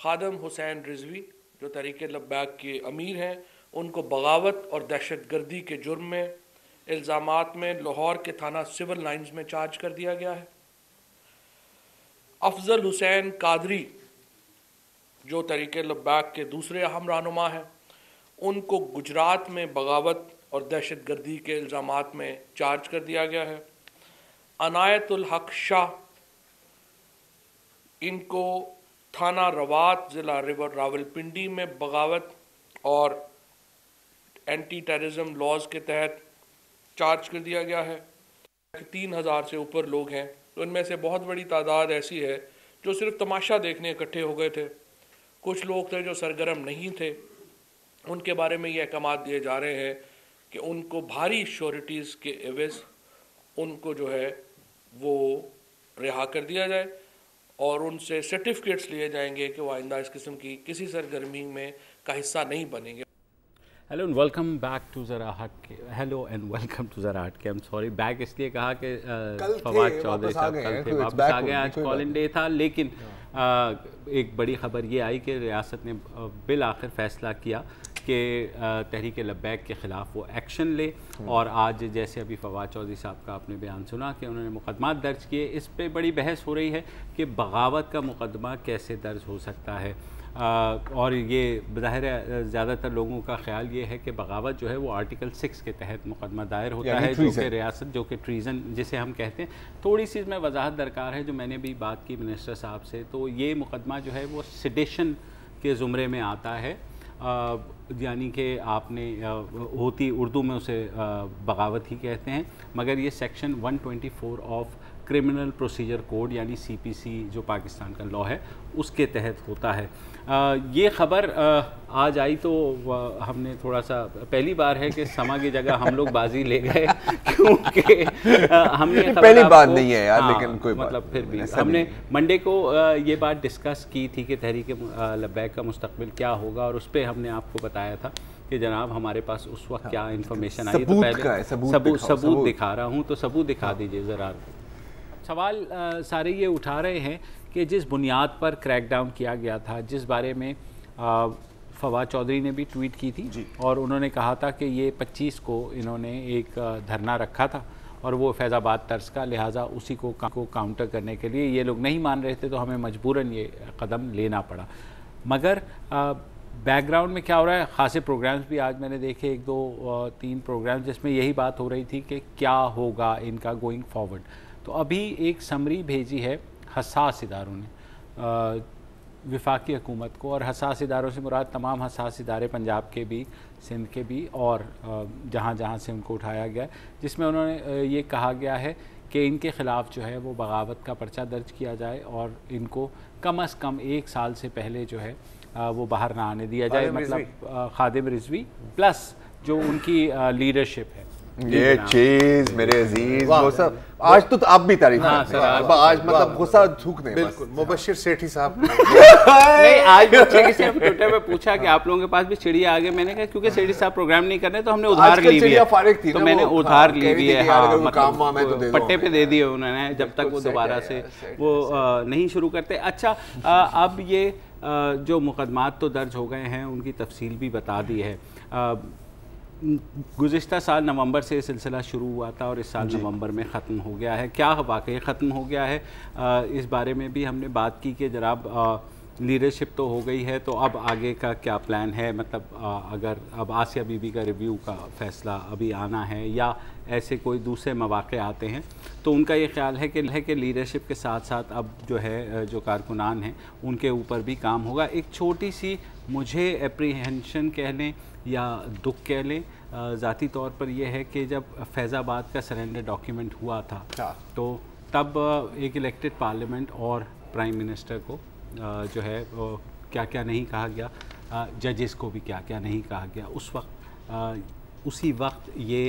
खादम हुसैन रिजवी जो तहरीक लब्बैक के अमीर हैं, उनको बगावत और दहशत गर्दी के जुर्म में इल्ज़ामात में लाहौर के थाना सिविल लाइन्स में चार्ज कर दिया गया है। अफजल हुसैन कादरी जो तहरीक लब्बैक के दूसरे अहम रहनुमा हैं, उनको गुजरात में बगावत और दहशत गर्दी के इल्ज़ामात में चार्ज कर दिया गया है। अनायतुल हक शाह, इनको थाना रवात ज़िला रावलपिंडी में बगावत और एंटी टेररिज्म लॉज के तहत चार्ज कर दिया गया है। 3000 से ऊपर लोग हैं, तो इनमें से बहुत बड़ी तादाद ऐसी है जो सिर्फ तमाशा देखने इकट्ठे हो गए थे। कुछ लोग थे जो सरगर्म नहीं थे, उनके बारे में ये अहकाम दिए जा रहे हैं कि उनको भारी श्योरिटीज़ के एवज़ उनको जो है वो रिहा कर दिया जाए और उनसे सर्टिफिकेट्स लिए जाएंगे कि वो आइंदा इस किस्म की किसी सरगर्मी में का हिस्सा नहीं बनेंगे। Hello and welcome back to ज़रा हट के। हेलो एंड वेलकम टू ज़रा हट के। आई एम सॉरी, बैक इसलिए कहा कि फवाद चौधरी साहब कल थे, वापस आ गए। आज कॉलिंग डे था, लेकिन एक बड़ी ख़बर ये आई कि रियासत ने बिल आखिर फ़ैसला किया कि तहरीक लब्बैक के ख़िलाफ़ वो एक्शन ले। और आज जैसे अभी फवाद चौधरी साहब का आपने बयान सुना कि उन्होंने मुकदमा दर्ज किए, इस पर बड़ी बहस हो रही है कि बगावत का मुकदमा कैसे दर्ज हो सकता है। और ये ज़ाहिर है ज़्यादातर लोगों का ख्याल ये है कि बगावत जो है वो आर्टिकल 6 के तहत मुकदमा दायर होता है, जो कि रियासत, जो कि ट्रीज़न जिसे हम कहते हैं। थोड़ी सी इसमें वजाहत दरकार है, जो मैंने भी बात की मिनिस्टर साहब से, तो ये मुकदमा जो है वो सेडिशन के ज़ुमरे में आता है, यानी कि आपने होती उर्दू में उसे बगावत ही कहते हैं, मगर ये section 124 of criminal procedure code यानी CPC जो पाकिस्तान का लॉ है उसके तहत होता है। ये ख़बर आज आई तो हमने थोड़ा सा, पहली बार है कि समा की जगह हम लोग बाजी ले गए क्योंकि हमने पहली बात नहीं है यार, लेकिन कोई मतलब फिर भी हमने मंडे को ये बात डिस्कस की थी कि तहरीक लब्बैक का मुस्तकबिल क्या होगा, और उस पर हमने आपको बताया था कि जनाब हमारे पास उस वक्त क्या इन्फॉर्मेशन आई। तो पहले सबूत दिखा रहा हूँ, तो सबूत दिखा दीजिए ज़रा। सवाल सारे ये उठा रहे हैं कि जिस बुनियाद पर क्रैकडाउन किया गया था, जिस बारे में फवाद चौधरी ने भी ट्वीट की थी और उन्होंने कहा था कि ये 25 को इन्होंने एक धरना रखा था और वो फैज़ाबाद तर्ज का, लिहाजा उसी को काउंटर करने के लिए ये लोग नहीं मान रहे थे, तो हमें मजबूरन ये कदम लेना पड़ा। मगर बैकग्राउंड में क्या हो रहा है, ख़ासे प्रोग्राम्स भी आज मैंने देखे, 1 2 3 प्रोग्राम्स, जिसमें यही बात हो रही थी कि क्या होगा इनका गोइंग फॉरवर्ड। तो अभी एक समरी भेजी है हसास इदारों ने वफाकी हुकूमत को, और हसास इदारों से मुराद तमाम हसास इदारे पंजाब के भी, सिंध के भी, और जहाँ जहाँ से उनको उठाया गया है, जिसमें उन्होंने ये कहा गया है कि इनके ख़िलाफ़ जो है वो बगावत का पर्चा दर्ज किया जाए और इनको कम अज़ कम 1 साल से पहले जो है वो बाहर ना आने दिया जाए। मतलब खादिम रिजवी प्लस जो उनकी लीडरशिप है, ये चीज मेरे अजीज वो सब आज तो आप भी तारीफ करते हैं, आज मतलब गुस्सा थूकने। बिल्कुल, मुबशिर सेठी साहब नहीं, आज बच्चे किसी ने ट्विटर पे पूछा कि आप लोगों के पास भी चिड़िया आ गए, मैंने कहा क्योंकि सेठी साहब प्रोग्राम नहीं कर रहे तो हमने उधार ली हुई है, तो मैंने उधार ली हुई है, मतलब पट्टे पे दे दिए उन्होंने, जब तक वो दोबारा से वो नहीं शुरू करते। अच्छा, अब ये जो मुकदमात तो दर्ज हो गए हैं, उनकी तफसील भी बता दी है। गुज़िश्ता साल नवंबर से ये सिलसिला शुरू हुआ था और इस साल नवंबर में ख़त्म हो गया है। क्या वाकई ख़त्म हो गया है, इस बारे में भी हमने बात की कि जनाब लीडरशिप तो हो गई है, तो अब आगे का क्या प्लान है। मतलब अगर अब आसिया बीबी का रिव्यू का फ़ैसला अभी आना है या ऐसे कोई दूसरे मौक़े आते हैं, तो उनका ये ख्याल है कि लीडरशिप के साथ साथ अब जो है जो कारकुनान हैं उनके ऊपर भी काम होगा। एक छोटी सी मुझे एप्रीहेंशन कह लें या दुख कह लें ज़ाती तौर पर यह है कि जब फैज़ाबाद का सरेंडर डॉक्यूमेंट हुआ था, तो तब एक इलेक्टेड पार्लियामेंट और प्राइम मिनिस्टर को जो है क्या क्या नहीं कहा गया, जजेस को भी क्या क्या नहीं कहा गया। उस वक्त उसी वक्त ये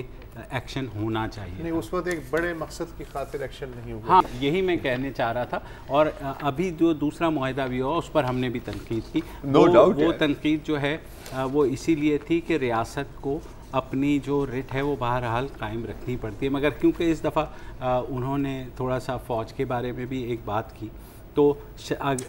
एक्शन होना चाहिए। नहीं, उस वक्त एक बड़े मकसद की खातिर एक्शन नहीं हुआ। हाँ, यही मैं कहने चाह रहा था। और अभी जो दूसरा मुआहदा भी हुआ उस पर हमने भी तनकीद की। वो तनकीद जो है वो इसीलिए थी कि रियासत को अपनी जो रिट है वो बहरहाल कायम रखनी पड़ती है, मगर क्योंकि इस दफ़ा उन्होंने थोड़ा सा फ़ौज के बारे में भी एक बात की तो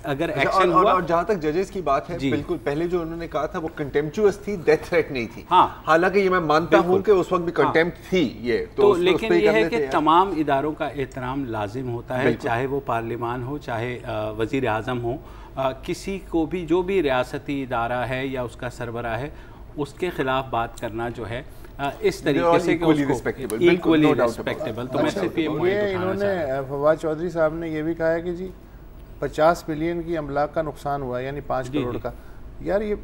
अगर एक्शन हुआ। और जहाँ तक जजेस की बात है, बिल्कुल पहले जो उन्होंने कहा था वो कंटेम्पचुअस थी, डेथ थ्रेट नहीं थी। हाँ, हालांकि ये मैं मानता हूँ कि उस वक्त भी कंटेम्प्ट थी ये तो लेकिन ये है कि तमाम इदारों का एहतराम लाजिम होता है, चाहे वो पार्लियामान हो, चाहे वज़ीर आज़म हो, किसी को भी जो भी रियासती इदारा है या उसका सरबराह है उसके खिलाफ बात करना जो है इस तरीके से कि उसको इक्वली रिस्पेक्टेबल। तो मैं सिर्फ ये इन्होंने फवाद चौधरी साहब ने ये भी कहा है कि जी 50 बिलियन की अमलाक का नुकसान हुआ, यानी 5 करोड़ का। यार ये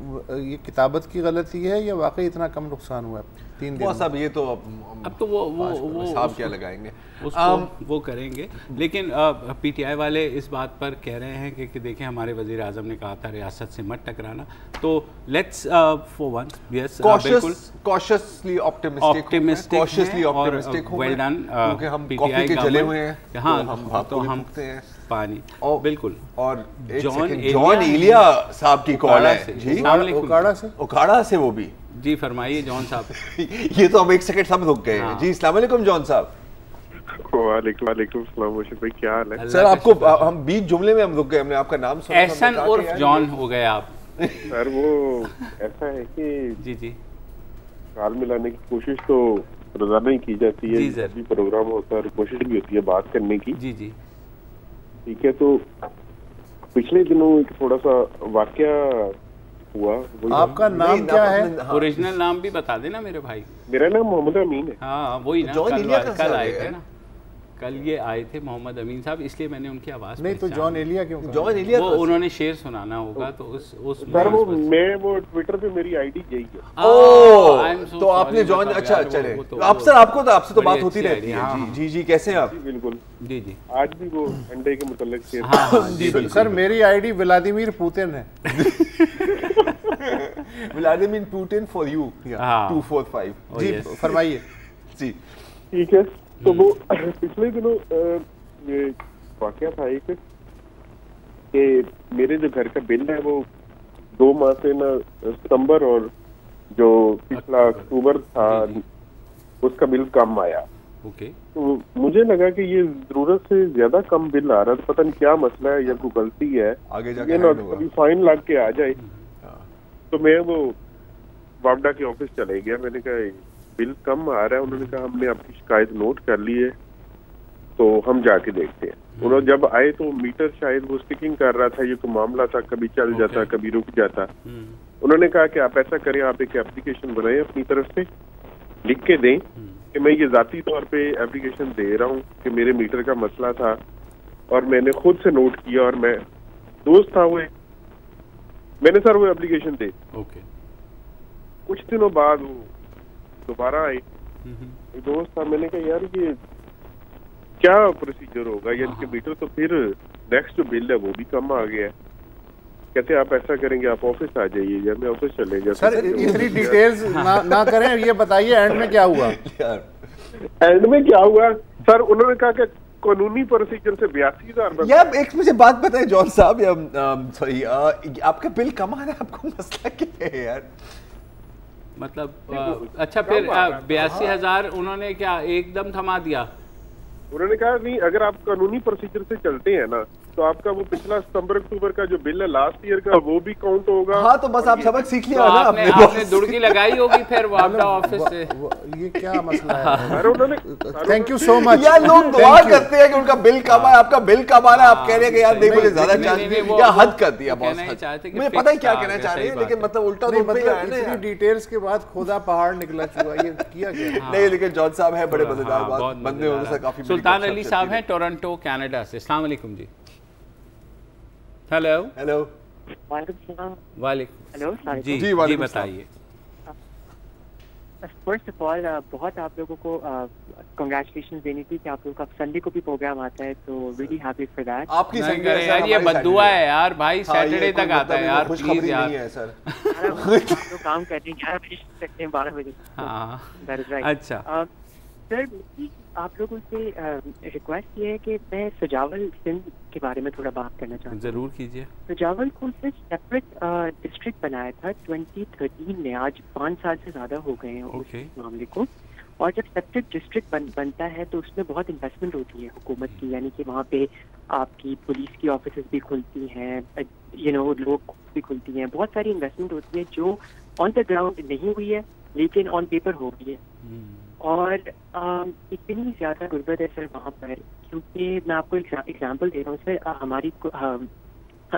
किताबत की गलती है या वाकई इतना कम नुकसान हुआ है 3 दिन? सब ये तो अब तो वो हिसाब क्या लगाएंगे उसको वो करेंगे। लेकिन पीटीआई वाले इस बात पर कह रहे हैं कि देखें हमारे वज़ीर आज़म ने कहा था रियासत से मत टकराना, तो लेट्स फॉर वन यस बिल्कुल कॉशियसली ऑप्टिमिस्टिक वेल डन, क्योंकि हम कॉफी के जले हुए हैं। हाँ, तो हम पानी बिल्कुल। और जॉन एलिया साहब की कॉल है जी, ओकाड़ा से वो भी जी। फरमाइए जॉन साहब। ये तो हम एक सेकंड सब रुक गए हैं जी। अस्सलाम वालेकुम जॉन साहब। वालेकुम सलाम मुर्शिद भाई, क्या हाल है? सर आपको हम बीच जुमले में हम रुक गए, हमने आपका नाम सुना, एहसन उर्फ जॉन हो गए आप। सर वो ऐसा है कि जी ताल मिलाने की कोशिश तो रोजाना ही की जाती है, जब भी प्रोग्राम होता है कोशिश भी होती है बात करने की। जी ठीक है, तो पिछले दिनों एक थोड़ा सा वाकया हुआ। आपका नाम क्या है? ओरिजिनल नाम भी बता देना मेरे भाई। मेरा नाम मोहम्मद अमीन है। हाँ वही ना, कल आए थे ना, कल ये आए थे मोहम्मद अमीन साहब, इसलिए मैंने उनकी आवाज़ नहीं तो जॉन एलिया क्यों? जॉन एलिया वो उन्होंने शेर सुनाना होगा तो उस सर वो ट्विटर पे मेरी आईडी यही है। ओह तो आपने जॉन, अच्छा चले आप सर, आपसे तो बात होती रहती है। जी कैसे हैं आप? बिल्कुल जी आज भी वो अंडे के मुतल्लिक शेर। सर मेरी आईडी व्लादिमीर पुतिन है। व्लादिमीर पुतिन फॉर यू 245 जी फरमाइए जी। ठीक है, तो वो पिछले दिनों ये वाकया था एक कि मेरे जो घर का बिल है वो 2 माह से ना सितंबर और जो पिछला अक्टूबर था उसका बिल कम आया। तो मुझे लगा कि ये जरूरत से ज्यादा कम बिल आ रहा है, पता नहीं क्या मसला है या कोई गलती है, आगे जाके कभी फाइन लग के आ जाए। तो मैं वो वापडा के ऑफिस चले गया, मैंने कहा बिल कम आ रहा है। उन्होंने कहा हमने आपकी शिकायत नोट कर ली है, तो हम जाके देखते हैं। उन्होंने जब आए तो मीटर शायद वो स्टिकिंग कर रहा था, ये तो मामला था, कभी चल जाता कभी रुक जाता। उन्होंने कहा कि आप ऐसा करें, आप एक एप्लीकेशन बनाएं अपनी तरफ से, लिख के दें कि मैं ये जाती तौर पे एप्लीकेशन दे रहा हूँ कि मेरे मीटर का मसला था और मैंने खुद से नोट किया और मैं दोस्त था वो, मैंने सर वो एप्लीकेशन दे। कुछ दिनों बाद वो दोबारा आए, एक दोस्त था, मैंने कहा यार ये क्या प्रोसीजर होगा, यानी कि मीटर तो फिर नेक्स्ट जो बिल है वो भी कम आ गया है। कहते आप ऐसा करेंगे आप ऑफिस आ जाइए, या मैं ऑफिस चले गया। सर इतनी डिटेल्स ना करें, ये बताइए एंड में क्या हुआ? एंड में क्या हुआ सर, उन्होंने कहा कि कानूनी प्रोसीजर से 82,000। यार एक मुझे बात बताएं जॉन साहब, सॉरी आपका बिल कम आ रहा है, आपको मसला क्या है यार? मतलब अच्छा फिर 82,000 उन्होंने क्या एकदम थमा दिया? उन्होंने कहा नहीं, अगर आप कानूनी प्रोसीजर से चलते हैं ना तो आपका वो पिछला सितंबर अक्टूबर का जो बिल है लास्ट ईयर का वो भी काउंट होगा। हाँ तो बस आप सबक सीख लिया तो ना आपने दुड़की लगाई होगी फिर वापडा ऑफिस से। ये क्या मसला है? अरे उन्होंने थैंक यू सो मच। यार लोग दुआ करते हैं कि उनका बिल कम आए, आपका बिल कम आ रहा है, आप कह रहे हैं कि यार देखो ये ज्यादा चार्ज या हद कर दिया बॉस। मुझे पता ही क्या कहना चाह रहे हैं, लेकिन मतलब उल्टा तो मतलब इतनी डिटेल्स के बाद खुदा पहाड़ निकला चुका, ये किया गया नहीं। लेकिन जॉन साहब है बड़े मजेदार बात, बंदे उनसे काफी। सुल्तान अली साहब हैं टोरंटो कनाडा से। अस्सलाम वालेकुम जी। हेलो वालेकुम जी बताइए। फर्स्ट ऑफ ऑल बहुत आप लोगों को कांग्रेचुलेशंस देनी थी कि आप लोगों का संडे को भी प्रोग्राम आता है, तो रियली हैप्पी फॉर दैट। आपकी यार ये बद्दुआ है यार भाई, सैटरडे तक आता है यार, प्लीज यार। तो काम करते हैं 11 बजे सकते हैं 12 बजे। हाँ दैट इज राइट। अच्छा सर आप लोगों से रिक्वेस्ट ये है कि मैं सजावल सिंध के बारे में थोड़ा बात करना चाहता हूँ। जरूर कीजिए। सजावल को से सेपरेट डिस्ट्रिक्ट बनाया था 2013 में, आज 5 साल से ज्यादा हो गए हैं उस मामले को, और जब सेपरेट डिस्ट्रिक्ट बनता है तो उसमें बहुत इन्वेस्टमेंट होती है हुकूमत की, यानी कि वहाँ पे आपकी पुलिस की ऑफिसेज भी खुलती हैं, लोग भी खुलती हैं, बहुत सारी इन्वेस्टमेंट होती है जो ऑन द ग्राउंड नहीं हुई है लेकिन ऑन पेपर हो गई है। और इतनी ज़्यादा गुर्बत है सर वहाँ पर, क्योंकि मैं आपको एग्जांपल दे रहा हूँ सर,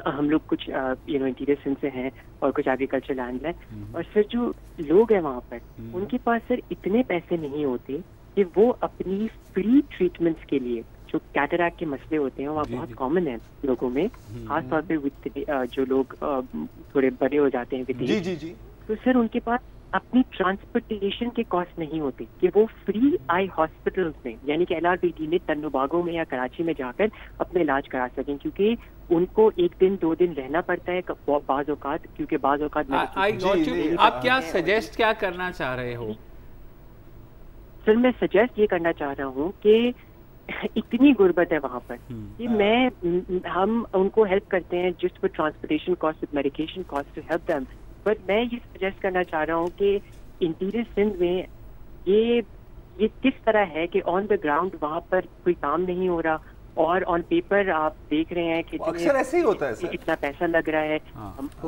हम लोग कुछ इंटीरियर सिंध से हैं और कुछ एग्रीकल्चर लैंड है, और सर जो लोग हैं वहाँ पर उनके पास सर इतने पैसे नहीं होते कि वो अपनी फ्री ट्रीटमेंट्स के लिए, जो कैटरैक्ट के मसले होते हैं वहाँ बहुत कॉमन है लोगों में, खासतौर पे जो लोग थोड़े बड़े हो जाते हैं विदेश, तो सर उनके पास अपनी ट्रांसपोर्टेशन के कॉस्ट नहीं होते कि वो फ्री आई हॉस्पिटल्स में, यानी कि LRBT में तन्नुबागों में या कराची में जाकर अपने इलाज करा सकें, क्योंकि उनको 1 दिन 2 दिन रहना पड़ता है बाज़ औक़ात, क्योंकि बाज़ औक़ात। आप क्या सजेस्ट क्या करना चाह रहे हो? सर मैं सजेस्ट ये करना चाह रहा हूँ कि इतनी गुर्बत है वहाँ पर कि हम उनको हेल्प करते हैं just with transportation cost, with medication cost to help them, but मैं ये सजेस्ट करना चाह रहा हूँ कि इंटीरियर सिंध में ये किस तरह है कि ऑन द ग्राउंड वहाँ पर कोई काम नहीं हो रहा, और ऑन पेपर आप देख रहे हैं कि अक्सर ऐसे ही होता है सर, इतना पैसा लग रहा है।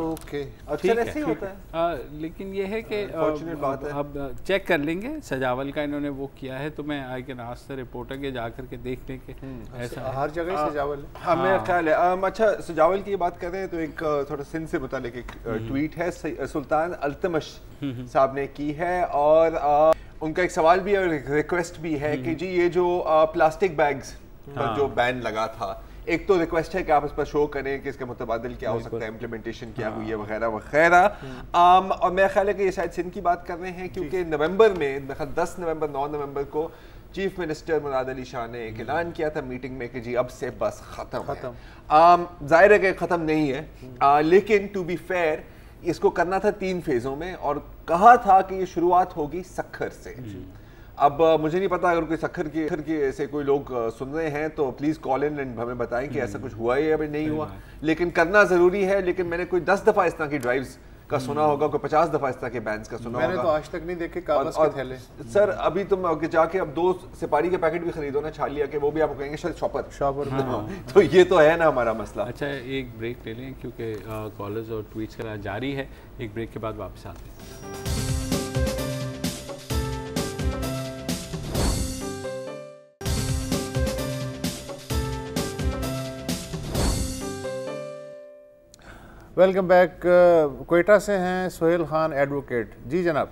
ओके, अक्सर ऐसे ही होता है। लेकिन ये है कि अब चेक कर लेंगे, सजावल का इन्होंने वो किया है, तो मैं I can ask the reporter के जाकर के देख लें कि ऐसा हर जगह सजावल है। हाँ मेरा ख्याल है। अच्छा, सजावल की बात कर रहे हैं तो एक थोड़ा सिंध से मुतालिक एक ट्वीट है सुल्तान अल्तमश साहब ने की है, और उनका एक सवाल भी है और एक रिक्वेस्ट भी है कि जी ये जो प्लास्टिक बैग्स पर जो बैन लगा था, एक तो रिक्वेस्ट है कि आप इस पर शो करें कि इसके मुतबादिल क्या हो सकता है, इम्प्लीमेंटेशन क्या हुई है वगैरह वगैरह। और मेरा ख्याल है कि ये शायद सिंध की बात कर रहे हैं, क्योंकि नवंबर में 10 नवंबर 9 नवंबर को चीफ मिनिस्टर मुराद अली शाह ने एक ऐलान किया था मीटिंग में कि जी अब से बस खत्म। जाहिर है कि ख़त्म नहीं है, लेकिन टू बी फेयर इसको करना था 3 फेज़ों में, और कहा था कि ये शुरुआत होगी सक्खर से। अब मुझे नहीं पता, अगर कोई सक्खर की ऐसे कोई लोग सुन रहे हैं तो प्लीज़ कॉल इन एंड हमें बताएं कि ऐसा कुछ हुआ है या नहीं हुआ, लेकिन करना ज़रूरी है। लेकिन मैंने कोई 10 दफ़ा इस तरह की ड्राइव्स का सुना होगा, कोई 50 दफ़ा इस तरह के बैंस का सुना होगा। मैंने तो आज तक नहीं देखे कागज के थैले। सर अभी तुम जाके अब 2 सिपारी के पैकेट भी खरीदो ना छालिया के, वो भी आपको कहेंगे शायद शॉपर। तो ये तो है ना हमारा मसला। अच्छा, एक ब्रेक ले लें क्योंकि कॉलर्स और ट्वीट्स का जारी है। एक ब्रेक के बाद वापस आते हैं। Welcome back. क्वेटा से हैं सोहेल खान एडवोकेट। जी जनाब।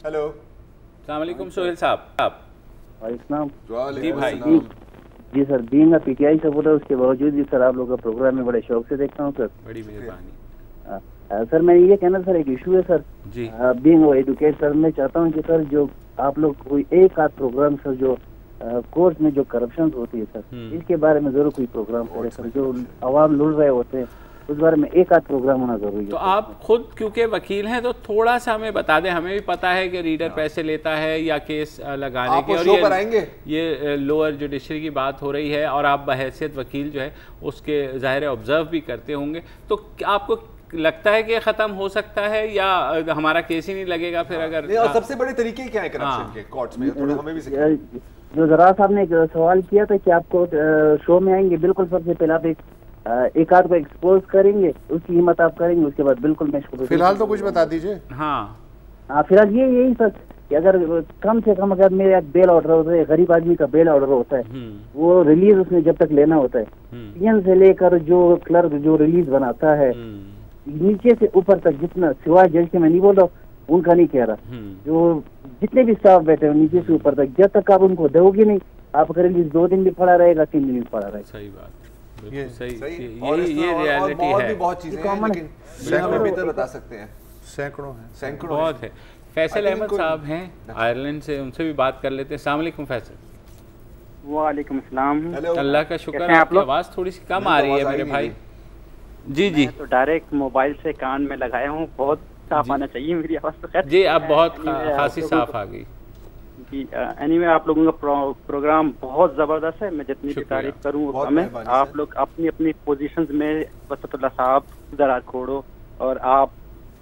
हेलो, अस्सलाम वालेकुम सोहेल साहब। जी भाई। जी sir, being a PTI supporter उसके बावजूद भी सर आप लोग का प्रोग्राम में बड़े शौक से देखता हूँ सर। बड़ी मेहरबानी। सर मैं ये कहना सर, एक इशू है सर जी, बीइंग एडवोकेट सर, मैं चाहता हूँ कि सर जो आप लोग कोई एक आध प्रोग्राम सर जो कोर्ट में जो करप्शन होती है सर, इसके बारे में जरूर कोई प्रोग्राम करें सर। जो आवाम लुट रहे होते हैं उस बारे में एक आध प्रोग्राम होना जरूरी है। तो आप खुद क्योंकि वकील हैं तो थोड़ा सा हमें बता दें, हमें भी पता है कि रीडर पैसे लेता है या केस लगाने के, और ये लोअर जुडिशरी की बात हो रही है और आप बहैसियत वकील जो है उसके ज़ाहिर ऑब्जर्व भी करते होंगे, तो आपको लगता है कि ख़त्म हो सकता है या हमारा केस ही नहीं लगेगा फिर? अगर सबसे बड़े तरीके क्या है करप्शन के कोर्ट्स में, थोड़ा हमें भी। जो जरा साहब ने एक सवाल किया था कि आपको शो में आएंगे, बिल्कुल सबसे पहले आप एक आध को एक्सपोज करेंगे, उसकी हिम्मत आप करेंगे, उसके बाद बिल्कुल मैं फिलहाल तो कुछ बता दीजिए। हाँ फिलहाल यही सर कि अगर कम से कम अगर मेरा बेल ऑर्डर होता है, गरीब आदमी का बेल ऑर्डर होता है, वो रिलीज उसने जब तक लेना होता है, PN से लेकर जो क्लर्क जो रिलीज बनाता है नीचे से ऊपर तक, जितना सिवाय जज के मैं नहीं बोल रहा, उनका नहीं कह रहा, जो जितने भी स्टाफ बैठे हैं नीचे से ऊपर तक, जब तक आप उनको दोगे नहीं, आपका रिलीज 2 दिन भी पड़ा रहेगा, 3 दिन भी पड़ा रहेगा। सही बात, ये ये रियलिटी है। बहुत चीजें हैं लेकिन हमें बेहतर बता सकते हैं, सैकड़ों बहुत है। फैसल अहमद साहब हैं आयरलैंड से, उनसे भी बात कर लेते हैं। अस्सलाम वालेकुम फैसल। वालेकुम सलाम। अल्लाह का शुक्र है, आपकी आवाज़ थोड़ी सी कम आ रही है मेरे भाई। जी जी, तो डायरेक्ट मोबाइल से कान में लगाया हूँ, बहुत साफ आना चाहिए मेरी आवाज़ तो। खैर जी, अब बहुत खासी साफ आ गई जी। एनीवे आप लोगों का प्रोग्राम बहुत ज़बरदस्त है, मैं जितनी भी तारीफ करूँ हमें। आप लोग अपनी अपनी पोजीशंस में, वसतुल्लाह साहब, दरार खोड़ो और आप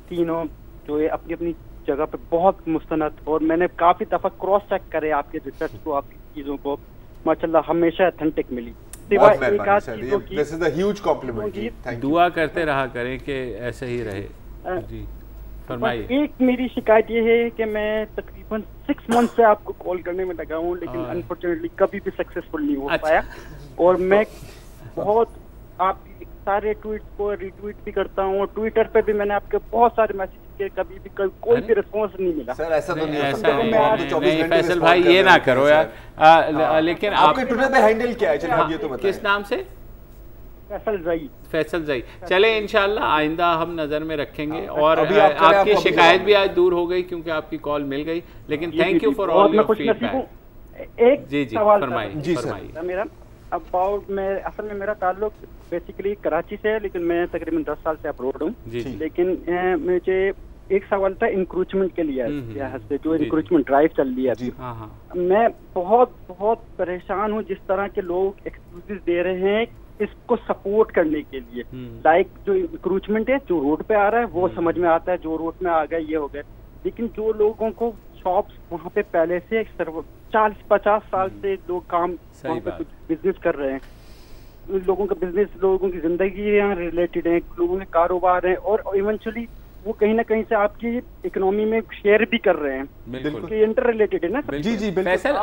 तीनों जो है अपनी अपनी जगह पे बहुत मुस्तनद, और मैंने काफ़ी दफ़ा क्रॉस चेक करे आपके रिसर्च को, आपकी चीज़ों को, माशाल्लाह हमेशा ऑथेंटिक मिली। दुआ करते रहा करें कि ऐसे ही रहे। जी फरमाइए। एक मेरी शिकायत ये है कि मैं तकरीबन 6 मंथ से आपको कॉल करने में लगा हूँ, लेकिन अनफॉर्चुनेटली कभी भी सक्सेसफुल नहीं हो पाया। और मैं बहुत आपकी सारे ट्वीट को रिट्वीट भी करता हूँ, ट्विटर पे भी मैंने आपके बहुत सारे मैसेज किए, कभी भी कोई भी रिस्पॉन्स नहीं मिला। सर ऐसा तो नहीं, फैसल भाई ये ना करो यार। लेकिन आपके ट्विटर पे हैंडल क्या है, चलिए आप ये तो बताएं। किस नाम से? फैसल जई। चले इंशाल्लाह आइंदा हम नज़र में रखेंगे। और आपकी शिकायत भी आज दूर हो गई क्योंकि आपकी कॉल मिल गई, लेकिन thank you for all your feedback. एक जी फरमाइए। मेरा अबाउट असल में मेरा ताल्लुक बेसिकली कराची से है, लेकिन मैं तकरीबन 10 साल से अब्रॉड हूँ। लेकिन मुझे एक सवाल था इंक्रोचमेंट के लिए, से जो इंक्रोचमेंट ड्राइव चल रही है। मैं बहुत परेशान हूँ जिस तरह के लोग एक्सक्यूजेस दे रहे हैं इसको सपोर्ट करने के लिए। लाइक जो इंक्रोचमेंट है जो रोड पे आ रहा है वो समझ में आता है, जो रोड में आ गए ये हो गए, लेकिन जो लोगों को शॉप्स वहाँ पे पहले से 40-50 साल से लोग काम वहाँ पे कुछ बिजनेस कर रहे हैं, लोगों का बिजनेस, लोगों की जिंदगी यहाँ रिलेटेड है, लोगों के कारोबार हैं, और इवेंचुअली वो कहीं ना कहीं से आपकी इकोनॉमी में शेयर भी कर रहे हैं, बिल्कुल इंटर रिलेटेड है ना। जी बिल्कुल। फैसल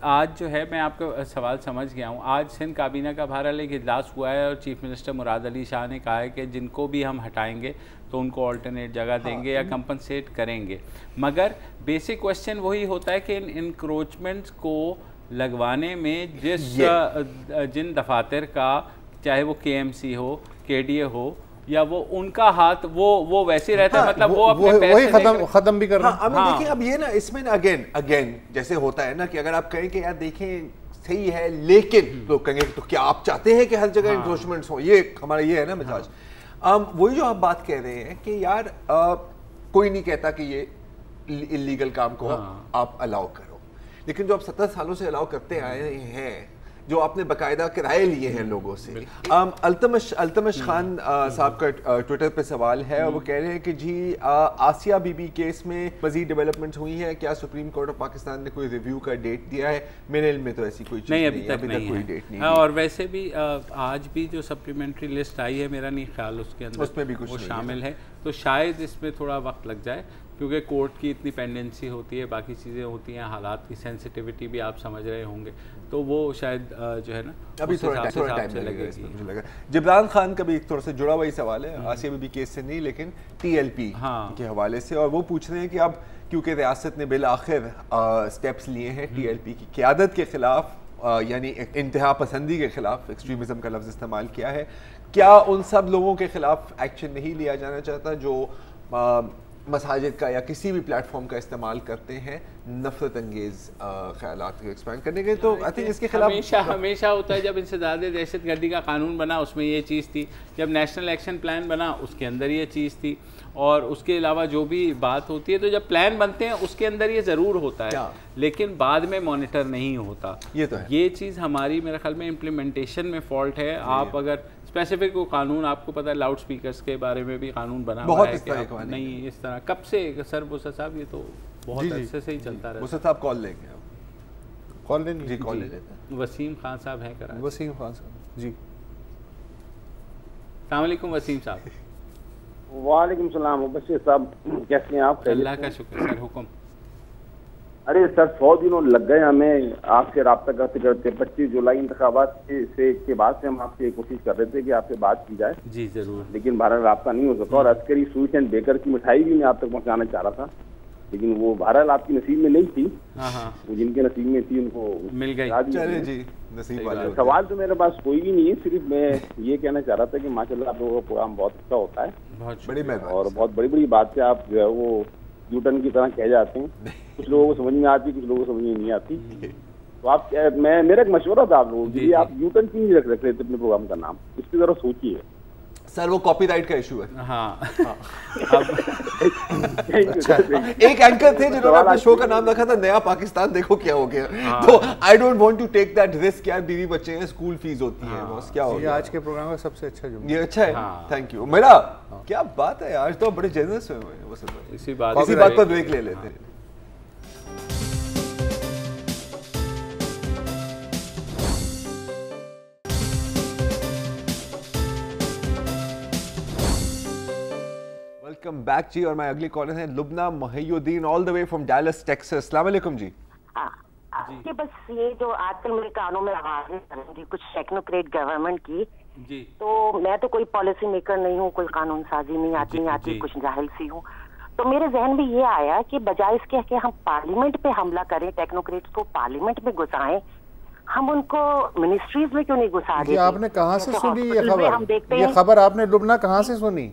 आज जो है मैं आपका सवाल समझ गया हूँ। आज सिंध काबीना का बहरहाल एक इजलास हुआ है और चीफ मिनिस्टर मुराद अली शाह ने कहा है कि जिनको भी हम हटाएंगे तो उनको ऑल्टरनेट जगह देंगे या कंपनसेट करेंगे, मगर बेसिक क्वेश्चन वही होता है कि इन इंक्रोचमेंट्स को लगवाने में जिन दफातर का, चाहे वो KMC हो, KDA हो, या वो उनका हाथ वो वैसे रहता है, मतलब वो अपने पैसे खत्म भी कर रहे हैं। देखिए अब ये ना इसमें अगेन जैसे होता है ना कि अगर आप कहें कि यार देखें सही है, लेकिन लोग कहेंगे तो क्या आप चाहते हैं कि हर जगह इंक्रोचमेंट्स हो? ये हमारा ये है ना मिजाज। वही जो आप बात कह रहे हैं कि यार कोई नहीं कहता कि ये इलीगल काम को आप अलाउ करो, लेकिन जो आप 70 सालों से अलाउ करते आए हैं, जो आपने बाकायदा किराए लिए हैं लोगों से। अल्तमश खान साहब का ट्विटर पे सवाल है और वो कह रहे हैं कि जी आसिया बीबी केस में मजीद डेवलपमेंट्स हुई हैं क्या? सुप्रीम कोर्ट ऑफ पाकिस्तान ने कोई रिव्यू का डेट दिया है? मेरे इल्म में तो ऐसी कोई चीज़ नहीं, अभी तक कोई डेट नहीं। और वैसे भी आज भी जो सप्लीमेंट्री लिस्ट आई है, मेरा नहीं ख्याल उसके अंदर उसमें भी कुछ शामिल है, तो शायद इसमें थोड़ा वक्त लग जाए क्योंकि कोर्ट की इतनी पेंडेंसी होती है, बाकी चीज़ें होती हैं, हालात की सेंसिटिविटी भी आप समझ रहे होंगे, तो वो शायद जो है ना अभी थोड़ा टाइम लगेगा मुझे लगा। जिब्रान खान का भी एक थोड़ा सा जुड़ा हुआ ही सवाल है, आसिया बीबी केस से नहीं लेकिन TLP के हवाले से, और वो पूछ रहे हैं कि अब क्योंकि रियासत ने बिल आखिर स्टेप्स लिए हैं TLP की क़यादत के खिलाफ, यानी इंतहा पसंदी के खिलाफ, एक्सट्रीमिज़म का लफ्ज़ इस्तेमाल किया है, क्या उन सब लोगों के खिलाफ एक्शन नहीं लिया जाना चाहता जो मसाजिद का या किसी भी प्लेटफॉर्म का इस्तेमाल करते हैं नफरत अंगेज ख्यालात को एक्सपैंड करने के? तो आई थिंक इसके खिलाफ हमेशा होता है। जब इंसदाद दहशतगर्दी का कानून बना उसमें ये चीज़ थी, जब नेशनल एक्शन प्लान बना उसके अंदर ये चीज़ थी, और उसके अलावा जो भी बात होती है, तो जब प्लान बनते हैं उसके अंदर ये ज़रूर होता है, लेकिन बाद में मॉनिटर नहीं होता। ये तो है, ये चीज़ हमारी मेरे ख्याल में इम्प्लीमेंटेशन में फॉल्ट है। आप अगर स्पेसिफिक को कानून, आपको पता है लाउड स्पीकर्स के बारे में भी कानून बना हुआ है कि नहीं इस तरह, कब से सर बुसा साहब ये तो बहुत अच्छे से ही चलता रहा। बुसा साहब कॉल लेंगे, कॉल लेंगे जी, कॉल ले लेते हैं। वसीम खान साहब हैं कराची। वसीम खान साहब जी, अस्सलाम वालेकुम वसीम साहब। वालेकुम सलाम मुबश्शिर साहब, कैसे हैं आप? अल्लाह का शुक्र सर, हुक्म। अरे सर 100 दिनों लग गए हमें आपसे रब्ता करते करते। 25 जुलाई इंतखाबात के बाद से हम आपसे कोशिश कर रहे थे कि आपसे बात की जाए। जी जरूर, लेकिन बहरहाल रब्ता नहीं हो सका, और अस्करी स्वीट एंड बेकर की मिठाई भी मैं आप तक पहुंचाना चाह रहा था, लेकिन वो बहरहाल आपकी नसीब में नहीं थी। वो जिनके नसीब में थी उनको मिल गई। चले जी, नसीब वाले। सवाल तो मेरे पास कोई भी नहीं है, सिर्फ मैं ये कहना चाह रहा था कि माशाल्लाह आप लोगों का प्रोग्राम बहुत अच्छा होता है, बहुत बड़ी मेहरबानी, और बहुत बड़ी बड़ी बात से आप जो है वो यूटर्न की तरह कह जाते हैं। कुछ लोगों को समझ में आती, कुछ लोगों को समझ में नहीं आती। तो आप मेरा एक मशवरा था आप लोगों के लिए, आप यूटर्न क्यों नहीं रख रहे थे अपने प्रोग्राम का नाम? इसकी जरा सोचिए। सर वो कॉपीराइट का इशू है। हाँ। अच्छा, एक एंकर थे जिन्होंने अपने शो का नाम रखा था नया पाकिस्तान, देखो क्या हो गया। तो I don't want to take that risk यार, बीवी बच्चे हैं, स्कूल फीस होती है, बस क्या हो गया। आज के प्रोग्राम का सबसे अच्छा जुमला, ये अच्छा है, थैंक यू। मेरा क्या बात है आज तो बड़े जेनरस हुए हैं। इसी बात पर ब्रेक ले लेते हैं। वेलकम बैक जी, और मैं अगली कॉलर है Lubna Mohiuddin all the way from Dallas Texas. अस्सलाम वालेकुम जी। कि बस ये जो आजकल मेरे कानों में आवाजें आ रही थी कुछ टेक्नोक्रेट गवर्नमेंट की जी, तो मैं तो कोई पॉलिसी मेकर नहीं हूँ, कोई कानून साजी नहीं आती कुछ जाहिल सी हूँ। तो मेरे जहन में ये आया कि बजाय इसके कि हम पार्लियामेंट पे हमला करें, टेक्नोक्रेट्स को पार्लियामेंट में घुसाएं, हम उनको मिनिस्ट्रीज में क्यों नहीं घुसा देते? आपने कहाँ से सुनी ये खबर? ये खबर आपने लुबना कहाँ से सुनी?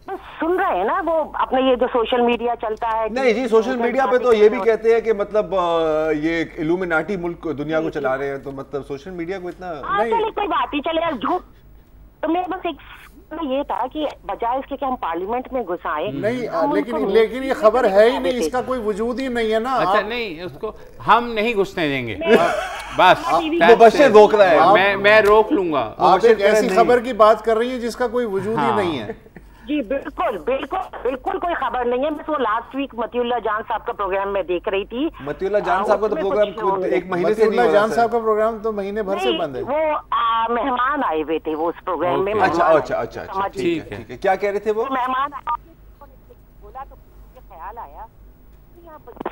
बस सुन रहे हैं ना, वो अपने ये जो सोशल मीडिया चलता है। नहीं जी, सोशल मीडिया पे तो ये भी कहते हैं कि मतलब ये इल्यूमिनाटी मुल्क दुनिया को चला रहे हैं, तो मतलब सोशल मीडिया को इतना नहीं, कोई बात ही चले यार, झूठ। तो मेरे बस एक ये था कि बजाय इसके कि हम पार्लियामेंट में घुसाएं, नहीं, लेकिन ये खबर है ही नहीं, इसका कोई वजूद ही नहीं है ना। अच्छा नहीं, उसको हम नहीं घुसने देंगे, बस मुबश्शिर रोक रहा है। मैं रोक लूंगा। आप एक ऐसी खबर की बात कर रही है जिसका कोई वजूद ही नहीं है। जी बिल्कुल बिल्कुल बिल्कुल कोई खबर नहीं है। बस वो लास्ट वीक मतीउल्लाह जान साहब का प्रोग्राम मैं देख रही थी। मतीउल्लाह जान साहब का तो प्रोग्राम एक महीने से नहीं हो रहा। जान साहब का प्रोग्राम तो महीने भर से बंद है। वो मेहमान आए हुए थे वो उस प्रोग्राम में। अच्छा ठीक है। क्या कह रहे थे वो? मेहमान बोला तो मुझे ख्याल आया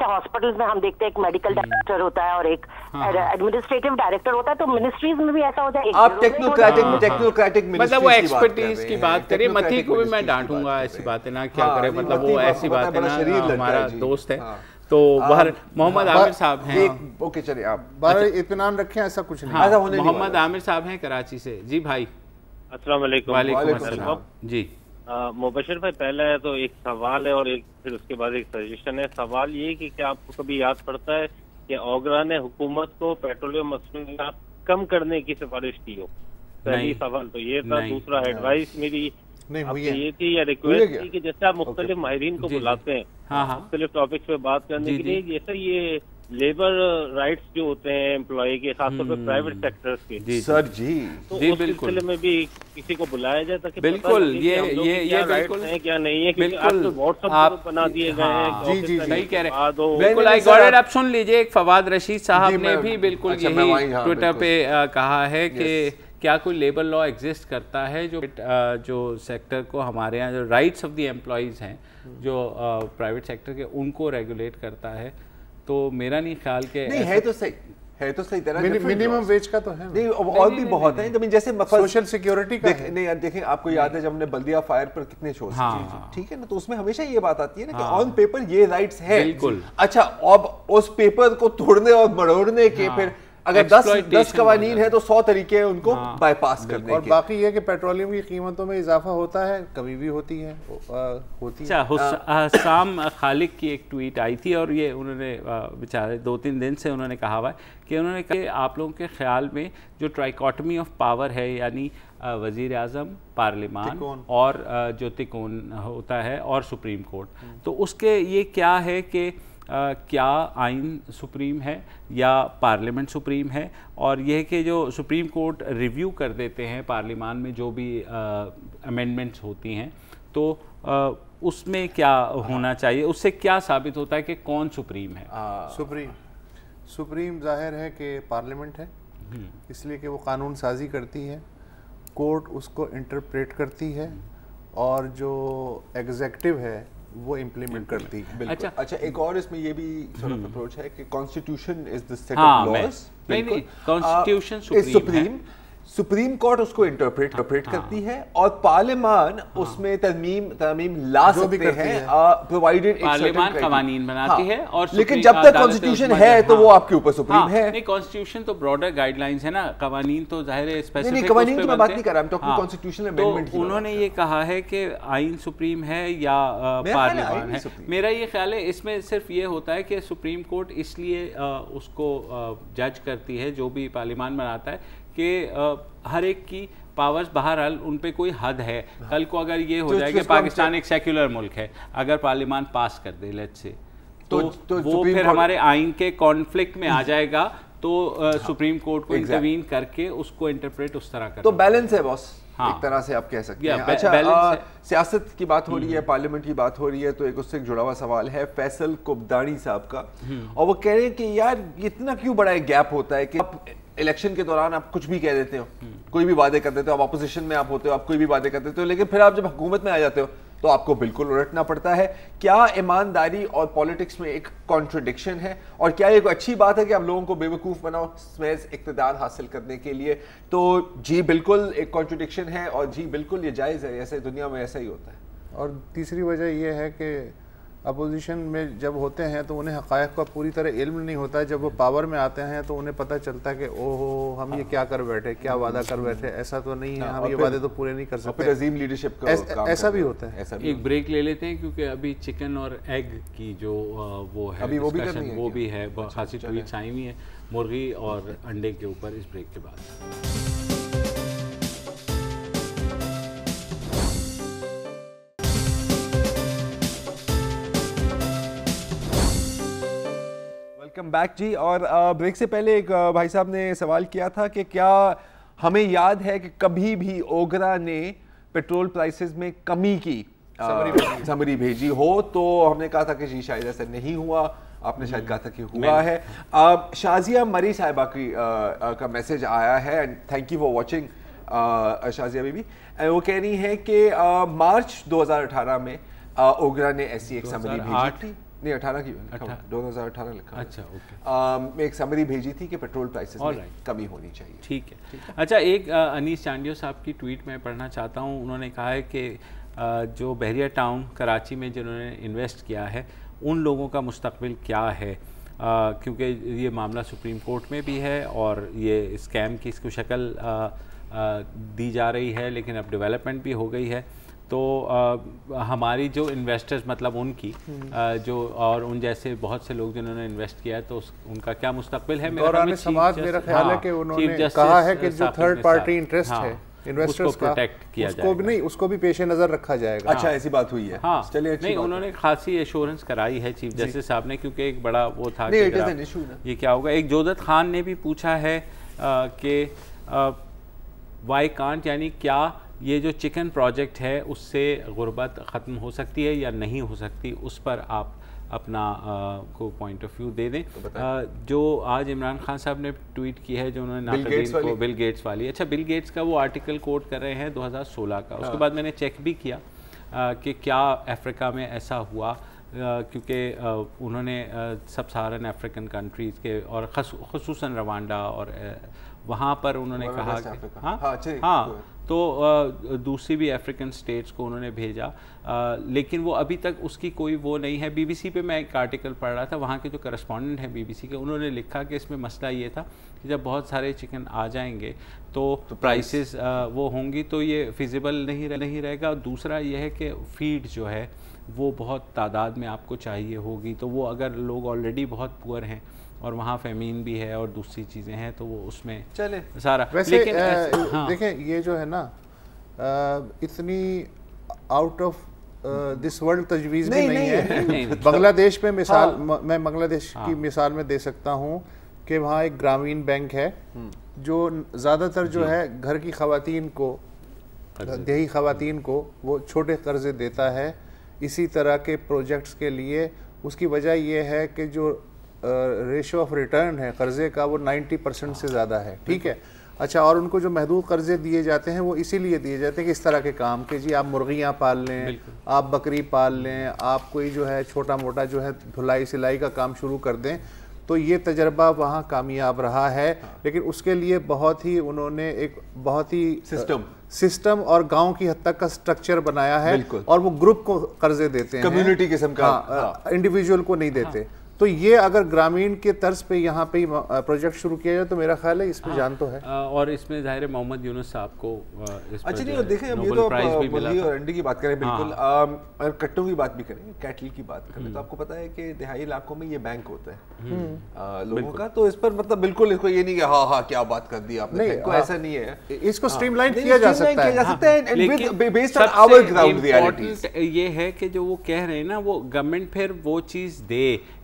हॉस्पिटल में हम देखते हैं एक मेडिकल डायरेक्टर होता है और एक एडमिनिस्ट्रेटिव डायरेक्टर होता है, तो मिनिस्ट्रीज में भी ऐसा होता है। आप टेक्नोक्रेटिक मतलब वो एक्सपर्टीज की बात करिए, मती को भी मैं डांटूंगा, ऐसी बात है ना, क्या करे, मतलब वो ऐसी बात है ना, हमारा दोस्त है। तो बाहर मोहम्मद आमिर साहब हैं। ओके चलिए, आप बाहर इत्मीनान रखें, ऐसा कुछ नहीं। मोहम्मद आमिर साहब हैं कराची से। जी भाई, अस्सलाम वालेकुम। वालेकुम अस्सलाम जी। मुबशिर भाई, पहला है तो एक सवाल है और एक फिर उसके बाद एक सजेशन है। सवाल ये कि क्या आपको कभी याद पड़ता है कि ओगरा ने हुकूमत को पेट्रोलियम मसनूआत कम करने की सिफारिश की हो? पहली सवाल तो ये था। दूसरा एडवाइस मेरी ये थी या रिक्वेस्ट थी कि जैसे आप मुख्तलिफ माहिरीन को बुलाते हैं मुख्तलिफ टॉपिक्स पे बात करने के लिए, जैसे ये लेबर राइट्स जो होते हैं एम्प्लॉय के, खासतौर पर प्राइवेट सेक्टर्स के, सर जी तो उस सिलसिले में भी किसी को बुलाया जाए ताकि बिल्कुल ये बिल्कुल है क्या नहीं है, क्योंकि आप व्हाट्सएप बना दिए गए हैं। जी सही कह रहे हैं, बिल्कुल। I got it. आप सुन लीजिए, एक फवाद रशीद साहब ने भी बिल्कुल यही ट्विटर पे कहा है कि क्या कोई लेबर लॉ एग्जिस्ट करता है जो सेक्टर को, हमारे यहाँ जो राइट्स ऑफ द एम्प्लॉयज़ हैं जो प्राइवेट सेक्टर के, उनको रेगुलेट करता है। तो मेरा नहीं ख्याल के नहीं है, तो सही तरह मिनिमम वेज का तो है नहीं, और भी बहुत है। जैसे सोशल सिक्योरिटी का नहीं यार, देखें आपको याद है जब हमने बल्दिया फायर पर कितने शोज किए, ठीक है ना, तो उसमें हमेशा ये बात आती है ना कि ऑन पेपर ये राइट्स है। अच्छा, अब उस पेपर को तोड़ने और मरोड़ने के फिर अगर 10 कवानीन है तो 100 तरीके हैं उनको बाईपास करने के। और बाकी ये कि पेट्रोलियम की कीमतों में इजाफा होता है, कभी भी होती है। हसाम खालिक की एक ट्वीट आई थी और ये उन्होंने बेचारे 2-3 दिन से उन्होंने कहा हुआ है कि उन्होंने कहा कि आप लोगों के ख्याल में जो ट्राइकॉटमी ऑफ पावर है, यानी वज़ीर आज़म, पार्लियामान और जो तिकोन होता है और सुप्रीम कोर्ट, तो उसके ये क्या है कि क्या आइन सुप्रीम है या पार्लियामेंट सुप्रीम है, और यह कि जो सुप्रीम कोर्ट रिव्यू कर देते हैं पार्लियामान में जो भी अमेंडमेंट्स होती हैं, तो उसमें क्या होना चाहिए, उससे क्या साबित होता है कि कौन सुप्रीम है? सुप्रीम जाहिर है कि पार्लियामेंट है, इसलिए कि वो कानून साजी करती है, कोर्ट उसको इंटरप्रेट करती है, और जो एग्जीक्यूटिव है वो इम्प्लीमेंट करती है। अच्छा, एक और इसमें ये भी अप्रोच है कि constitution is the set of laws. नहीं, कॉन्स्टिट्यूशन सुप्रीम, सुप्रीम कोर्ट उसको इंटरप्रेट करती है और पार्लियामान उसमें तरमीम ला सकते हैं, प्रोवाइडेड पार्लियामान कानून बनाती है। और लेकिन जब तक कॉन्स्टिट्यूशन है तो वो आपके ऊपर सुप्रीम है। नहीं, कॉन्स्टिट्यूशन तो ब्रॉडर गाइडलाइंस है ना, कानून तो जाहिर है स्पेसिफिक। नहीं, कानून की मैं बात नहीं कर रहा, I'm talking constitutional amendment की। उन्होंने ये कहा है कि आइन सुप्रीम है या पार्लियामान है। मेरा ये ख्याल है इसमें सिर्फ ये होता है कि सुप्रीम कोर्ट इसलिए उसको जज करती है जो भी पार्लियामान बनाता है कि हर एक की पावर्स बहरहाल उन पे कोई हद है। कल को अगर ये हो जाए कि पाकिस्तान एक सेक्युलर मुल्क है, अगर पार्लियामान पास कर दे लेट्स से, तो वो फिर हमारे आइन के कॉन्फ्लिक्ट में आ जाएगा, तो सुप्रीम कोर्ट को इंटरवीन करके उसको इंटरप्रेट उस तरह करना। तो बैलेंस है बॉस, एक तरह से आप कह सकते हैं। अच्छा, सियासत की बात हो रही है, पार्लियामेंट की बात हो रही है, तो एक उससे जुड़ा हुआ सवाल है फैसल कुबदानी साहब का, और वो कह रहे हैं कि यार इतना क्यों बड़ा एक गैप होता है कि आप इलेक्शन के दौरान आप कुछ भी कह देते हो, कोई भी वादे कर देते हो, आप अपोजिशन में आप होते हो, आप कोई भी वादे कर देते हो, लेकिन फिर आप जब हुकूमत में आ जाते हो तो आपको बिल्कुल उलटना पड़ता है। क्या ईमानदारी और पॉलिटिक्स में एक कॉन्ट्रडिक्शन है, और क्या ये कोई अच्छी बात है कि आप लोगों को बेवकूफ़ बनाओ महज इक़्तिदार हासिल करने के लिए? तो जी बिल्कुल एक कॉन्ट्रडिक्शन है, और जी बिल्कुल ये जायज़ है, ऐसे दुनिया में ऐसा ही होता है। और तीसरी वजह यह है कि अपोजिशन में जब होते हैं तो उन्हें हक़ाइक़ का पूरी तरह इल्म नहीं होता है। जब वो पावर में आते हैं तो उन्हें पता चलता है कि ओहो हम ये क्या कर बैठे, क्या वादा कर बैठे, ऐसा तो नहीं है, हम ये वादे तो पूरे नहीं कर सकते। अजीम लीडरशिप का ऐसा भी होता है। एक ब्रेक ले लेते हैं, क्योंकि अभी चिकन और एग की जो वो है अभी वो भी है, खासी ट्वीट्स आई हुई है मुर्गी और अंडे के ऊपर, इस ब्रेक के बाद। वेलकम बैक जी। और ब्रेक से पहले एक भाई साहब ने सवाल किया था कि क्या हमें याद है कि कभी भी ओगरा ने पेट्रोल प्राइसेस में कमी की समरी भेजी हो? तो हमने कहा था कि जी शायद ऐसा नहीं हुआ, आपने शायद कहा था कि हुआ है। शाजिया मरी साहिबा की का मैसेज आया है, and thank you for watching Shazia baby. वो कह रही है कि मार्च 2018 में ओगरा ने ऐसी एक समरी भेजी थी, नहीं 18 की 2018 लिखा। अच्छा ओके। एक समरी भेजी थी कि पेट्रोल प्राइसेस में कमी होनी चाहिए। ठीक है। अच्छा, एक अनीस चांडियो साहब की ट्वीट मैं पढ़ना चाहता हूँ। उन्होंने कहा है कि जो बहरिया टाउन कराची में जिन्होंने इन्वेस्ट किया है उन लोगों का मुस्तकबिल क्या है, क्योंकि ये मामला सुप्रीम कोर्ट में भी है और ये स्कैम की इसको शक्ल दी जा रही है, लेकिन अब डेवलपमेंट भी हो गई है। तो हमारी जो इन्वेस्टर्स मतलब उनकी जो और उन जैसे बहुत से लोग जिन्होंने इन्वेस्ट किया है, तो उनका क्या मुस्तकबिल है? मेरा ख्याल है कि उन्होंने कहा है कि जो थर्ड पार्टी इंटरेस्ट है इन्वेस्टर्स का प्रोटेक्ट किया उसको भी नहीं, उसको भी पेश नज़र रखा जाएगा। अच्छा, ऐसी बात हुई है। हाँ, चलिए नहीं, उन्होंने खासी एश्योरेंस कराई है चीफ जस्टिस साहब ने, क्योंकि एक बड़ा वो था कि ये क्या होगा। एक जोदत खान ने भी पूछा है कि वाई कांट, यानी क्या ये जो चिकन प्रोजेक्ट है उससे गुर्बत ख़त्म हो सकती है या नहीं हो सकती, उस पर आप अपना को पॉइंट ऑफ व्यू दे दें। तो जो आज इमरान खान साहब ने ट्वीट की है, जो उन्होंने बिल गेट्स वाली। अच्छा, बिल गेट्स का वो आर्टिकल कोट कर रहे हैं 2016 का। उसके बाद मैंने चेक भी किया कि क्या अफ्रीका में ऐसा हुआ, क्योंकि उन्होंने सब सहारन अफ्रीकन कंट्रीज़ के और ख़ुसूसन रवांडा और वहाँ पर उन्होंने कहा कि हाँ, तो दूसरी भी अफ्रीकन स्टेट्स को उन्होंने भेजा, लेकिन वो अभी तक उसकी कोई वो नहीं है। बीबीसी पे मैं एक आर्टिकल पढ़ रहा था, वहाँ के जो करस्पॉन्डेंट हैं बीबीसी के, उन्होंने लिखा कि इसमें मसला ये था कि जब बहुत सारे चिकन आ जाएंगे तो प्राइसेस वो होंगी, तो ये फिजिबल नहीं रहेगा। दूसरा ये है कि फीड जो है वो बहुत तादाद में आपको चाहिए होगी, तो वो अगर लोग ऑलरेडी बहुत पुअर हैं और वहाँ फेमीन भी है और दूसरी चीज़ें हैं, तो वो उसमें चले सारा। वैसे लेकिन देखें, ये जो है ना इतनी आउट ऑफ दिस वर्ल्ड तजवीज़ भी नहीं है। बांग्लादेश में मिसाल, मैं बांग्लादेश की मिसाल में दे सकता हूँ कि वहाँ एक ग्रामीण बैंक है जो ज़्यादातर जो है घर की ख़वातीन को, देही ख़वातीन को वो छोटे कर्जे देता है इसी तरह के प्रोजेक्ट्स के लिए। उसकी वजह यह है कि जो रेशो ऑफ रिटर्न है कर्जे का वो 90% से ज़्यादा है। ठीक है। अच्छा, और उनको जो महदूद कर्जे दिए जाते हैं वो इसीलिए दिए जाते हैं कि इस तरह के काम के, जी आप मुर्गियाँ पाल लें, आप बकरी पाल लें, आप कोई जो है छोटा मोटा जो है धुलाई सिलाई का काम शुरू कर दें। तो ये तजर्बा वहाँ कामयाब रहा है, लेकिन उसके लिए बहुत ही उन्होंने एक बहुत ही सिस्टम और गांव की हद तक का स्ट्रक्चर बनाया है, और वो ग्रुप को कर्जे देते हैं, कम्युनिटी किस्म का, इंडिविजुअल को नहीं देते। तो ये अगर ग्रामीण के तर्ज पे यहाँ पे प्रोजेक्ट शुरू किया जाए तो मेरा ख्याल है इसमें जान तो है। और इसमें जाहिर है मोहम्मद यूनुस साहब को अच्छा नहीं, देखें अब ये तो मुर्गी और अंडे की बात करें बिल्कुल, और कट्टों की बात भी करें, कैटल की बात करें, तो आपको पता है कि दिहाई इलाकों में ये बैंक होता है लोगों का, तो इस पर मतलब बिल्कुल इसको ये नहीं कि हाँ क्या बात कर दी आपने, ऐसा नहीं है, इसको स्ट्रीमलाइन किया जा सकता है based on our ground reality. ये है कि जो वो कह रहे हैं ना, वो गवर्नमेंट फिर वो चीज दे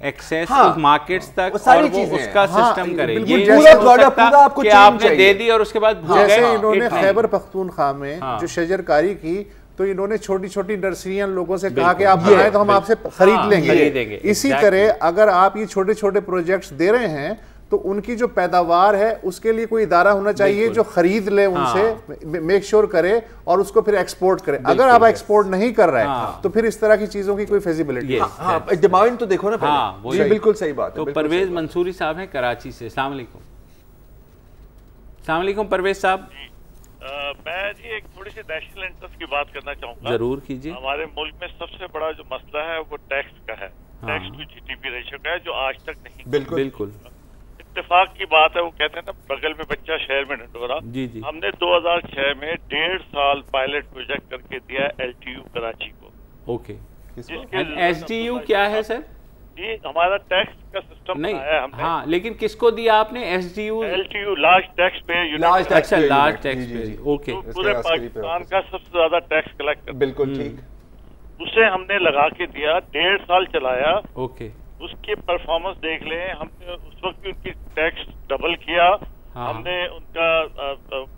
एक्सेस मार्केट्स तक और वो उसका सिस्टम करे। ये पूरा प्रोडक्ट आपको कि आपने दे दी और उसके बाद जैसे इन्होंने खैबर पख्तूनख्वा में जो शजरकारी की, तो इन्होंने छोटी छोटी नर्सरियां लोगों से कहा कि आप बनाए तो हम आपसे खरीद लेंगे। इसी तरह अगर आप ये छोटे छोटे प्रोजेक्ट्स दे रहे हैं तो उनकी जो पैदावार है उसके लिए कोई इदारा होना चाहिए जो खरीद ले उनसे, मेक श्योर करे और उसको फिर एक्सपोर्ट करे। अगर आप एक्सपोर्ट नहीं कर रहे हैं तो फिर इस तरह की चीजों की कोई फेजिबिलिटी डिमांड तो देखो ना पहले। ये बिल्कुल सही बात है। तो परवेज मंसूरी साहब हैं कराची से। अस्सलाम वालेकुम। अस्सलाम वालेकुम परवेज साहब। मैं जी एक थोड़ी सी नेशनल इंटरेस्ट की बात करना चाहूंगा। जरूर कीजिए। हमारे मुल्क में सबसे बड़ा जो मसला है वो टैक्स का है, टैक्स टू जीडीपी रेशियो का है, जो आज तक नहीं। बिल्कुल इत्तेफाक की बात है, वो कहते हैं ना बगल में बच्चा शहर में ढंढोरा। जी। हमने 2006 में 1.5 साल पायलट प्रोजेक्ट करके दिया एलटीयू कराची को। ओके। एसडीयू क्या है सर? जी हमारा टैक्स का सिस्टम नहीं है हमने। हाँ, लेकिन किसको दिया आपने? एसडीयू एलटीयू लार्ज टैक्स पे यूनिट। अच्छा लार्ज टैक्स पे। ओके। पूरे पाकिस्तान का सबसे ज्यादा टैक्स कलेक्ट करता है। बिल्कुल ठीक। उसे हमने लगा के दिया, 1.5 साल चलाया। ओके। उसके परफॉर्मेंस देख लें, हमने उस वक्त भी उनकी टैक्स डबल किया। हमने उनका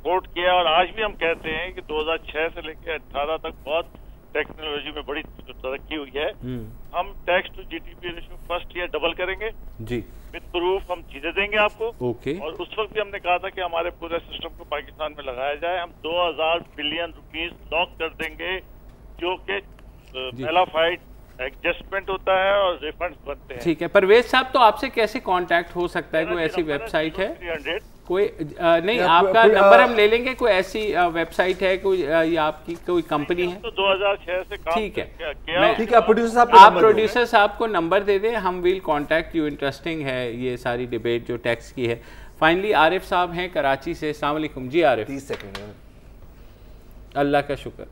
कोट किया और आज भी हम कहते हैं कि 2006 से लेकर 18 तक बहुत टेक्नोलॉजी में बड़ी तरक्की हुई है। हम tax to GDP ratio first year double करेंगे जी, विद प्रूफ हम चीजें देंगे आपको। ओके। और उस वक्त भी हमने कहा था कि हमारे पूरे सिस्टम को पाकिस्तान में लगाया जाए। हम 2000 बिलियन रुपीस लॉक कर देंगे, जो कि एलाफाइड एडजस्टमेंट होता है और रिफंड्स बनते हैं। ठीक है परवेज साहब, तो आपसे कैसे कांटेक्ट हो सकता है? कोई ऐसी वेबसाइट है? 300 कोई नहीं, आपका नंबर हम ले लेंगे। कोई ऐसी वेबसाइट है कोई या आपकी कोई कंपनी है? तो 2006 से काम ठीक है, ठीक है। प्रोड्यूसर साहब, आप प्रोड्यूसर साहब को नंबर दे दें, हम विल कांटेक्ट यू। इंटरेस्टिंग है ये सारी डिबेट जो टैक्स की है। फाइनली आरिफ साहब हैं कराची से। अस्सलाम वालेकुम जी आरिफ। 30 सेकंड। अल्लाह का शुक्र।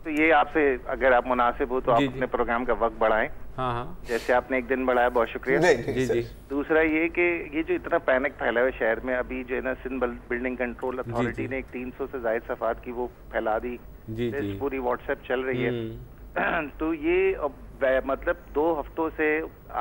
तो ये आपसे अगर आप मुनासिब हो तो आप अपने प्रोग्राम का वक्त बढ़ाएं। हाँ। जैसे आपने एक दिन बढ़ाया, बहुत शुक्रिया। जी। दूसरा ये कि ये जो इतना पैनिक फैला हुआ शहर में, अभी जो है ना सिंध बिल्डिंग कंट्रोल अथॉरिटी ने एक 300 से ज्यादा सफात की वो फैला दी। पूरी व्हाट्सएप चल रही है। तो ये अब मतलब 2 हफ्तों से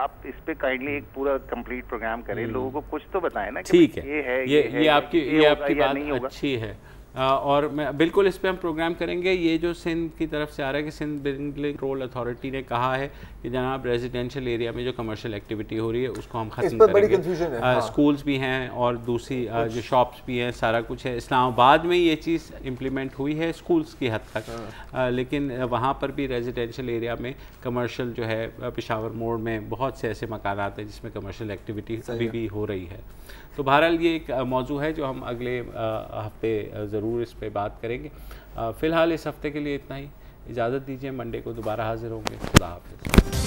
आप इस पे काइंडली एक पूरा कंप्लीट प्रोग्राम करें, लोगों को कुछ तो बताएं ना। ठीक है, ये आपकी बात अच्छी है। और मैं बिल्कुल इस पे हम प्रोग्राम करेंगे। ये जो सिंध की तरफ से आ रहा है कि सिंध बिल्डिंग कंट्रोल अथॉरिटी ने कहा है कि जनाब रेजिडेंशियल एरिया में जो कमर्शियल एक्टिविटी हो रही है उसको हम ख़त्म करेंगे। स्कूल्स भी हैं और दूसरी जो शॉप्स भी हैं, सारा कुछ है। इस्लामाबाद में ये चीज़ इम्प्लीमेंट हुई है स्कूल्स की हद तक, लेकिन वहाँ पर भी रेजिडेंशियल एरिया में कमर्शियल जो है, पेशावर मोड़ में बहुत से ऐसे मकानात हैं जिसमें कमर्शियल एक्टिविटी अभी भी हो रही है। तो बहरहाल ये एक मौजू है जो हम अगले हफ्ते ज़रूर इस पे बात करेंगे। फ़िलहाल इस हफ्ते के लिए इतना ही। इजाज़त दीजिए, मंडे को दोबारा हाजिर होंगे। खुदा हाफ़िज़।